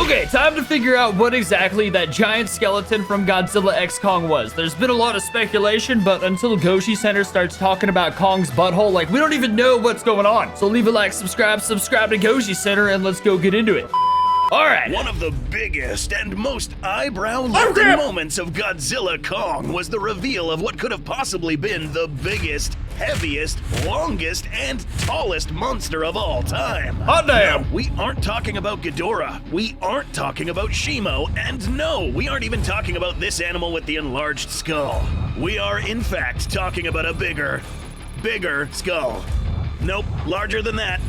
Okay, time to figure out what exactly that giant skeleton from Godzilla x Kong was. There's been a lot of speculation, but until Goshi Center starts talking about Kong's butthole, like, we don't even know what's going on. So leave a like, subscribe to Goshi Center, and let's go get into it. All right. One of the biggest and most eyebrow-lifting moments of Godzilla Kong was the reveal of what could have possibly been the biggest, heaviest, longest, and tallest monster of all time. Hot damn! No, we aren't talking about Ghidorah. We aren't talking about Shimo. And no, we aren't even talking about this animal with the enlarged skull. We are, in fact, talking about a bigger skull. Nope, larger than that.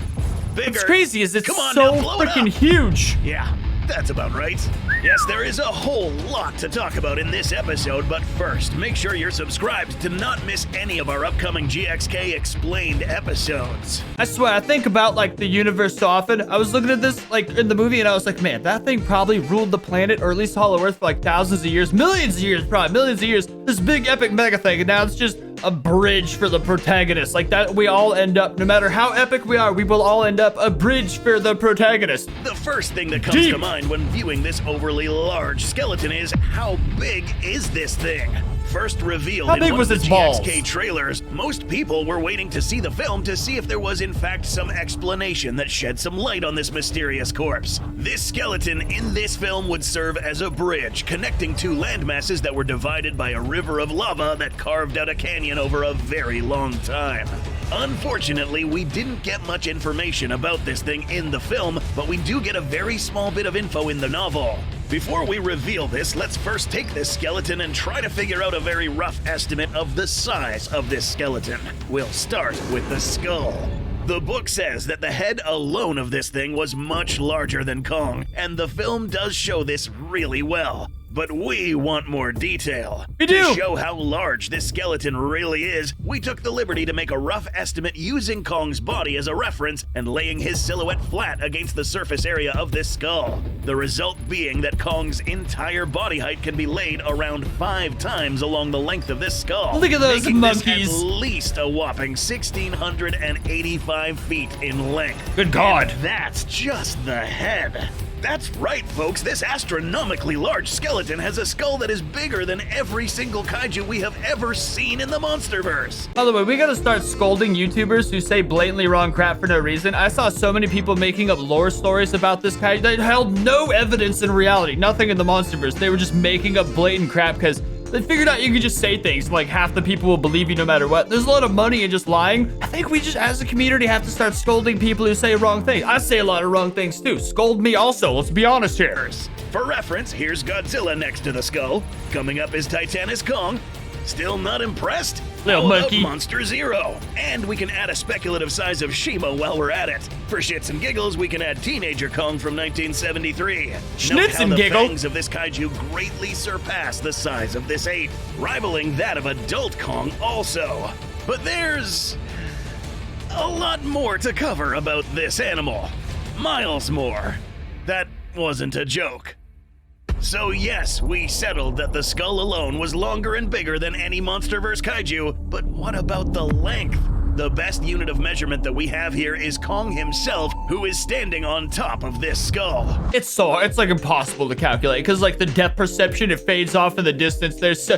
Bigger. What's crazy is it's Come on, so now, blow it freaking up. huge. Yeah, that's about right. Yes, there is a whole lot to talk about in this episode, but first, make sure you're subscribed to not miss any of our upcoming GXK Explained episodes. I swear, I think about, like, the universe so often. I was looking at this, like, in the movie, and I was like, man, that thing probably ruled the planet, or at least Hollow Earth, for, like, thousands of years. Millions of years, probably. Millions of years. This big, epic mega thing, and now it's just a bridge for the protagonist. Like, that, we all end up, no matter how epic we are, we will all end up a bridge for the protagonist. The first thing that comes to mind when viewing this overly large skeleton is, how big is this thing? First revealed How big in one was of the its balls? GXK trailers, most people were waiting to see the film to see if there was in fact some explanation that shed some light on this mysterious corpse. This skeleton in this film would serve as a bridge connecting two landmasses that were divided by a river of lava that carved out a canyon over a very long time. Unfortunately, we didn't get much information about this thing in the film, but we do get a very small bit of info in the novel. Before we reveal this, let's first take this skeleton and try to figure out a very rough estimate of the size of this skeleton. We'll start with the skull. The book says that the head alone of this thing was much larger than Kong, and the film does show this really well. But we want more detail. We do. To show how large this skeleton really is, we took the liberty to make a rough estimate using Kong's body as a reference and laying his silhouette flat against the surface area of this skull. The result being that Kong's entire body height can be laid around 5 times along the length of this skull. Look at those making monkeys. This at least a whopping 1,685 feet in length. Good God. And that's just the head. That's right, folks. This astronomically large skeleton has a skull that is bigger than every single kaiju we have ever seen in the Monsterverse. By the way, we gotta start scolding YouTubers who say blatantly wrong crap for no reason. I saw so many people making up lore stories about this kaiju that held no evidence in reality. Nothing in the Monsterverse. They were just making up blatant crap because they figured out you could just say things like half the people will believe you no matter what. There's a lot of money in just lying. I think we just, as a community, have to start scolding people who say wrong things. I say a lot of wrong things too. Scold me also. Let's be honest here. For reference, here's Godzilla next to the skull. Coming up is Titanus Kong. Still not impressed? Little How about monkey. Monster Zero. And we can add a speculative size of Shimo while we're at it. For shits and giggles, we can add Teenager Kong from 1973. Note Schnitz how and the giggle. fangs of this kaiju greatly surpass the size of this ape, rivaling that of adult Kong also. But there's a lot more to cover about this animal. Miles more. That wasn't a joke. So yes, we settled that the skull alone was longer and bigger than any Monsterverse kaiju, but what about the length? The best unit of measurement that we have here is Kong himself, who is standing on top of this skull. It's like impossible to calculate because like the depth perception, it fades off in the distance. There's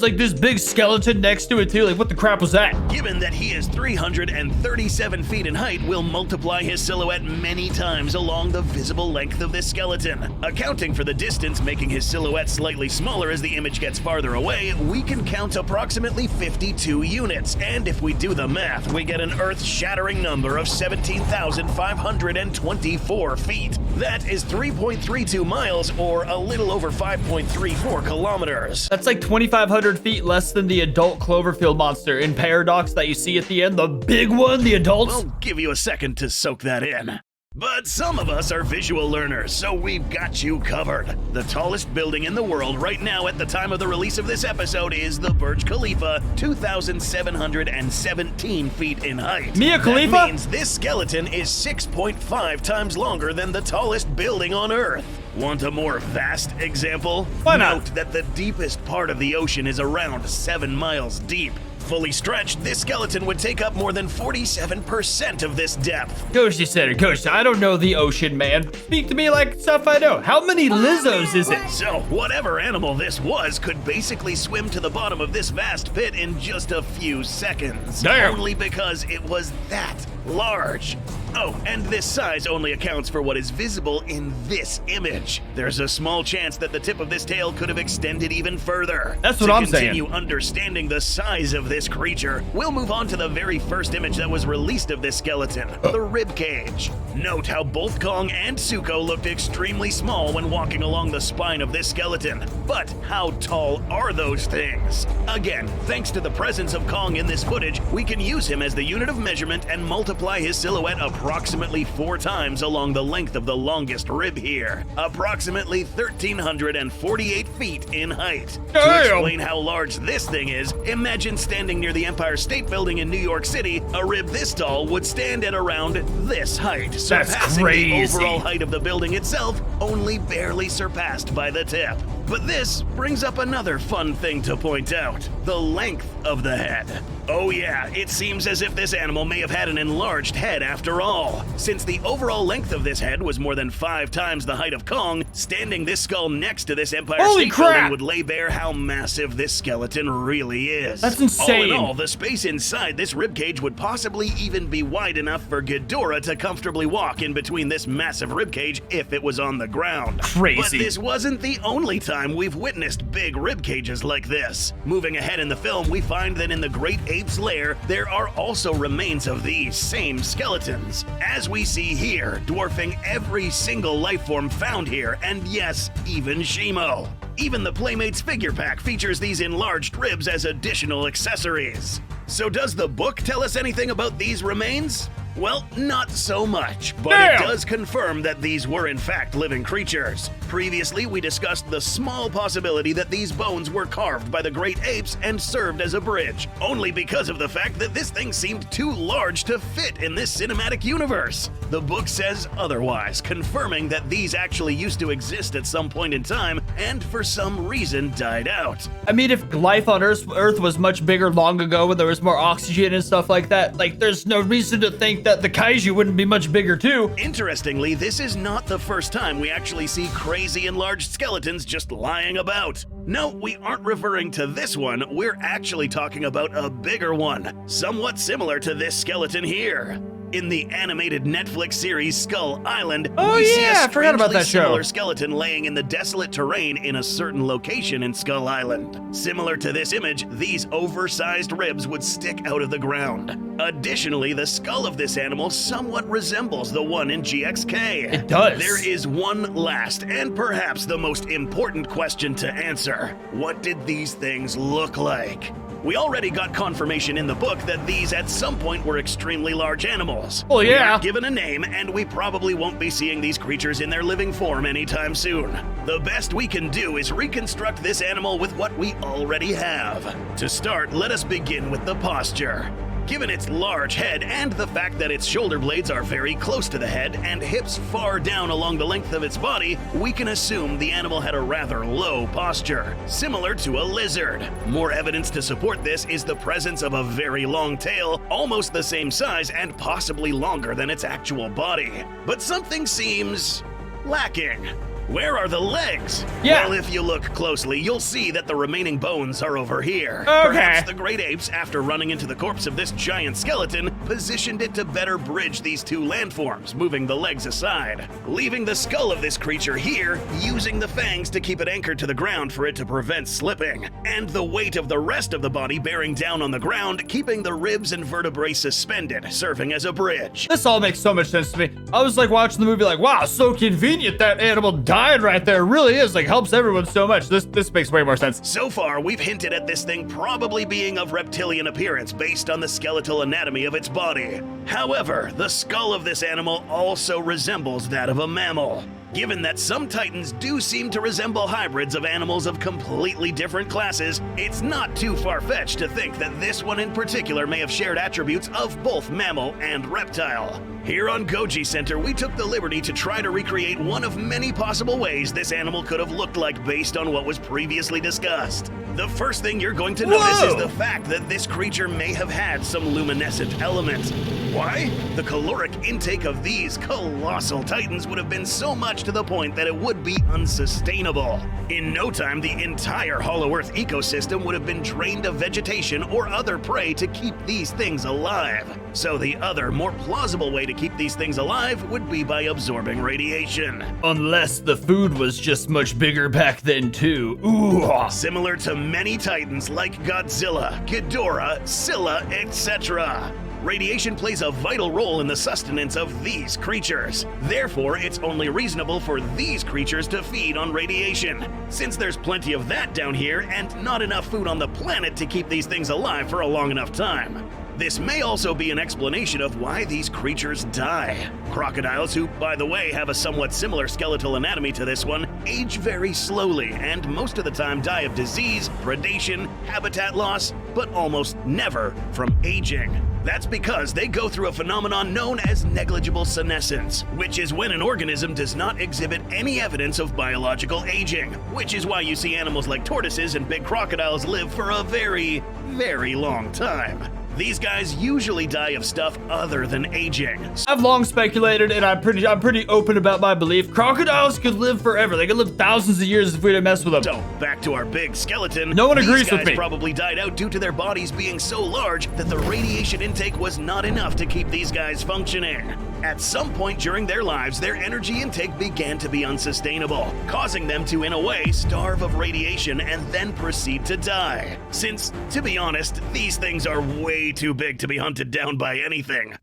like this big skeleton next to it too. Like what the crap was that? Given that he is 337 feet in height, we'll multiply his silhouette many times along the visible length of this skeleton. Accounting for the distance, making his silhouette slightly smaller as the image gets farther away, we can count approximately 52 units. And if we do the math, we get an earth-shattering number of 17,524 feet. That is 3.32 miles, or a little over 5.34 kilometers. That's like 2,500 feet less than the adult Cloverfield monster in Paradox that you see at the end. The big one, the adults. We'll give you a second to soak that in. But some of us are visual learners, so we've got you covered. The tallest building in the world right now at the time of the release of this episode is the Burj Khalifa, 2,717 feet in height. Mia Khalifa? That means this skeleton is 6.5 times longer than the tallest building on Earth. Want a more vast example? Why not? Note that the deepest part of the ocean is around 7 miles deep. Fully stretched, this skeleton would take up more than 47% of this depth. Goshi said it. Goshi, I don't know the ocean, man. Speak to me like stuff I know. How many Lizzos is it? So, whatever animal this was could basically swim to the bottom of this vast pit in just a few seconds. Damn. Only because it was that large. Oh, and this size only accounts for what is visible in this image. There's a small chance that the tip of this tail could have extended even further. That's what I'm saying. To continue understanding the size of this creature, we'll move on to the very first image that was released of this skeleton, the rib cage. Note how both Kong and Zuko looked extremely small when walking along the spine of this skeleton. But how tall are those things? Again, thanks to the presence of Kong in this footage, we can use him as the unit of measurement and multiply his silhouette approximately 4 times along the length of the longest rib here, approximately 1,348 feet in height. Damn. To explain how large this thing is, imagine standing near the Empire State Building in New York City. A rib this tall would stand at around this height, surpassing the overall height of the building itself, only barely surpassed by the tip. But this brings up another fun thing to point out: the length of the head. Oh yeah, it seems as if this animal may have had an enlarged head after all. Since the overall length of this head was more than 5 times the height of Kong, standing this skull next to this Empire State Building would lay bare how massive this skeleton really is. That's insane. All in all, the space inside this ribcage would possibly even be wide enough for Ghidorah to comfortably walk in between this massive ribcage if it was on the ground. Crazy. But this wasn't the only time we've witnessed big rib cages like this. Moving ahead in the film, we find that in the Great Ape's lair, there are also remains of these same skeletons, as we see here, dwarfing every single life form found here, and yes, even Shimo. Even the Playmates figure pack features these enlarged ribs as additional accessories. So does the book tell us anything about these remains? Well, not so much, but it does confirm that these were in fact living creatures. Previously, we discussed the small possibility that these bones were carved by the great apes and served as a bridge, only because of the fact that this thing seemed too large to fit in this cinematic universe. The book says otherwise, confirming that these actually used to exist at some point in time and for some reason died out. I mean, if life on Earth was much bigger long ago when there was more oxygen and stuff like that, like, there's no reason to think that the kaiju wouldn't be much bigger too. Interestingly, this is not the first time we actually see crazy enlarged skeletons just lying about. No, we aren't referring to this one, we're actually talking about a bigger one, somewhat similar to this skeleton here. In the animated Netflix series Skull Island, we see a I forgot about that similar show. skeleton laying in the desolate terrain in a certain location in Skull Island. Similar to this image, these oversized ribs would stick out of the ground. Additionally, the skull of this animal somewhat resembles the one in GXK. It does. There is one last and perhaps the most important question to answer. What did these things look like? We already got confirmation in the book that these at some point were extremely large animals. Well, yeah. We aren't given a name, and we probably won't be seeing these creatures in their living form anytime soon. The best we can do is reconstruct this animal with what we already have. To start, let us begin with the posture. Given its large head and the fact that its shoulder blades are very close to the head and hips far down along the length of its body, we can assume the animal had a rather low posture, similar to a lizard. More evidence to support this is the presence of a very long tail, almost the same size and possibly longer than its actual body. But something seems lacking. Where are the legs? Yeah. Well, if you look closely, you'll see that the remaining bones are over here. Okay. Perhaps the great apes, after running into the corpse of this giant skeleton, positioned it to better bridge these two landforms, moving the legs aside, leaving the skull of this creature here, using the fangs to keep it anchored to the ground for it to prevent slipping, and the weight of the rest of the body bearing down on the ground, keeping the ribs and vertebrae suspended, serving as a bridge. This all makes so much sense to me. I was like watching the movie like, wow, so convenient that animal died right there. It really is, like, helps everyone so much. This makes way more sense. So far, we've hinted at this thing probably being of reptilian appearance based on the skeletal anatomy of its body. However, the skull of this animal also resembles that of a mammal. Given that some titans do seem to resemble hybrids of animals of completely different classes, it's not too far-fetched to think that this one in particular may have shared attributes of both mammal and reptile. Here on Goji Center, we took the liberty to try to recreate one of many possible ways this animal could have looked like based on what was previously discussed. The first thing you're going to notice Whoa! is the fact that this creature may have had some luminescent elements. Why? The caloric intake of these colossal titans would have been so much to the point that it would be unsustainable. In no time, the entire Hollow Earth ecosystem would have been drained of vegetation or other prey to keep these things alive. So the other, more plausible way to keep these things alive would be by absorbing radiation. Unless the food was just much bigger back then too. Ooh. Similar to many titans like Godzilla, Ghidorah, Scylla, etc. Radiation plays a vital role in the sustenance of these creatures. Therefore, it's only reasonable for these creatures to feed on radiation, since there's plenty of that down here and not enough food on the planet to keep these things alive for a long enough time. This may also be an explanation of why these creatures die. Crocodiles, who, by the way, have a somewhat similar skeletal anatomy to this one, age very slowly and most of the time die of disease, predation, habitat loss, but almost never from aging. That's because they go through a phenomenon known as negligible senescence, which is when an organism does not exhibit any evidence of biological aging, which is why you see animals like tortoises and big crocodiles live for a very, very long time. These guys usually die of stuff other than aging. I've long speculated, and I'm pretty open about my belief. Crocodiles could live forever. They could live thousands of years if we didn't mess with them. So, back to our big skeleton. No one agrees with me. These guys probably died out due to their bodies being so large that the radiation intake was not enough to keep these guys functioning. At some point during their lives, their energy intake began to be unsustainable, causing them to, in a way, starve of radiation and then proceed to die. Since, to be honest, these things are way too big to be hunted down by anything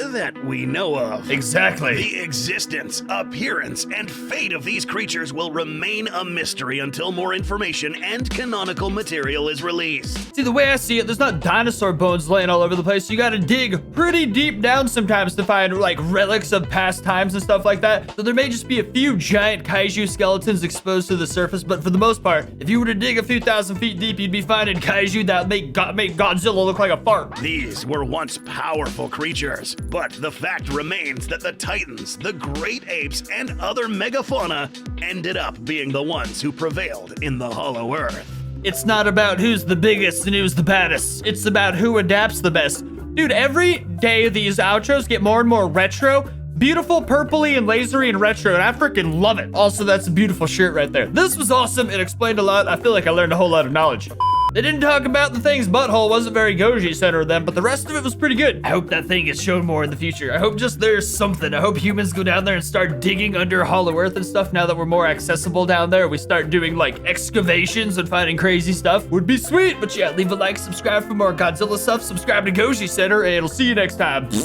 that we know of. Exactly. The existence, appearance, and fate of these creatures will remain a mystery until more information and canonical material is released. See, the way I see it, there's not dinosaur bones laying all over the place. You gotta dig pretty deep down sometimes to find, like, relics of past times and stuff like that. So there may just be a few giant kaiju skeletons exposed to the surface, but for the most part, if you were to dig a few thousand feet deep, you'd be finding kaiju that make Godzilla look like a fart. These were once powerful creatures, but the fact remains that the titans, the great apes, and other megafauna ended up being the ones who prevailed in the Hollow Earth. It's not about who's the biggest and who's the baddest. It's about who adapts the best. Dude, every day these outros get more and more retro. Beautiful, purpley, and lasery and retro, and I freaking love it. Also, that's a beautiful shirt right there. This was awesome. It explained a lot. I feel like I learned a whole lot of knowledge. They didn't talk about the thing's butthole. Wasn't very Goji center of them, but the rest of it was pretty good. I hope that thing gets shown more in the future. I hope just there's something. I hope humans go down there and start digging under Hollow Earth and stuff now that we're more accessible down there. We start doing like excavations and finding crazy stuff. Would be sweet. But yeah, leave a like, subscribe for more Godzilla stuff, subscribe to Goji Center, and I'll see you next time.